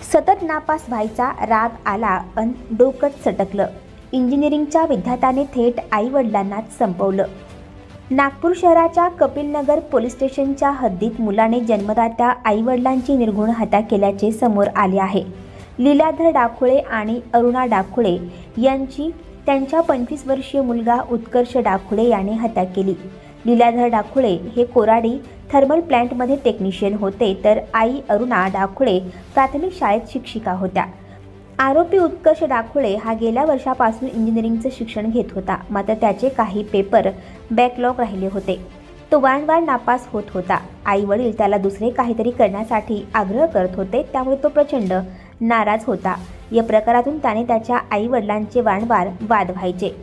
सतत नापास व्हायचा राग आला अन डोकंच सटकलं. इंजिनिअरिंगच्या विद्यार्थ्याने थेट आईवडिलांनाच संपवलं. नागपूर शहराच्या कपिलनगर पोलीस स्टेशनच्या हद्दीत मुलाने जन्मदात्या आईवडिलांची निर्घृण हत्या केल्याचे समोर आले आहे. लीलाधर डाकुळे आणि अरुणा डाकुळे यांची त्यांच्या 25 वर्षीय मुलगा उत्कर्ष डाकुळे याने हत्या केली. लीलाधर डाकुळे हे कोराडी थर्मल प्लांटमध्ये टेक्निशियन होते, तर आई अरुणा डाकुळे प्राथमिक शाळेत शिक्षिका होत्या. आरोपी उत्कर्ष डाकुळे हा गेल्या वर्षापासून इंजिनिअरिंगचं शिक्षण घेत होता. मात्र त्याचे काही पेपर बॅकलॉग राहिले होते. तो वारंवार नापास होत होता. आई वडील त्याला दुसरे काहीतरी करण्यासाठी आग्रह करत होते, त्यामुळे तो प्रचंड नाराज होता. या प्रकारातून त्याने त्याच्या आई वडिलांचे वारंवार वाद व्हायचे.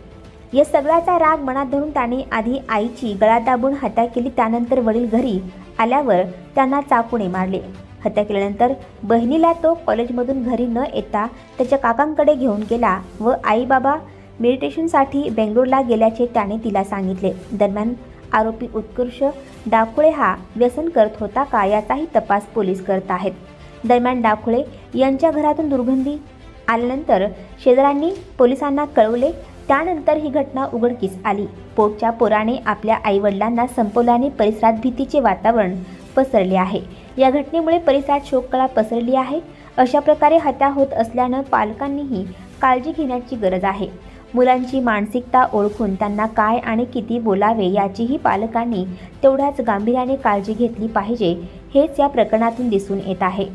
या सगळ्याचा राग मनात धरून त्याने आधी आईची गळा दाबून हत्या केली. त्यानंतर वडील घरी आल्यावर त्यांना चाकूने मारले. हत्या केल्यानंतर बहिणीला तो कॉलेजमधून घरी न येता त्याच्या काकांकडे घेऊन गेला व आई बाबा मेडिटेशनसाठी बेंगलोरला गेल्याचे त्याने तिला सांगितले. दरम्यान आरोपी उत्कर्ष डाकुळे हा व्यसन करत होता का याचाही तपास पोलीस करत आहेत. दरम्यान डाकुळे यांच्या घरातून दुर्गंधी आल्यानंतर शेजाऱ्यांनी पोलिसांना कळवले. त्यानंतर ही घटना उघडकीस आली. पोटच्या पोराने आपल्या आईवडिलांना संपवल्याने परिसरात भीतीचे वातावरण पसरले आहे. या घटनेमुळे परिसरात शोककळा पसरली आहे. अशा प्रकारे हत्या होत असल्यानं पालकांनीही काळजी घेण्याची गरज आहे. मुलांची मानसिकता ओळखून त्यांना काय आणि किती बोलावे याचीही पालकांनी तेवढ्याच गांभीर्याने काळजी घेतली पाहिजे, हेच या प्रकरणातून दिसून येत आहे.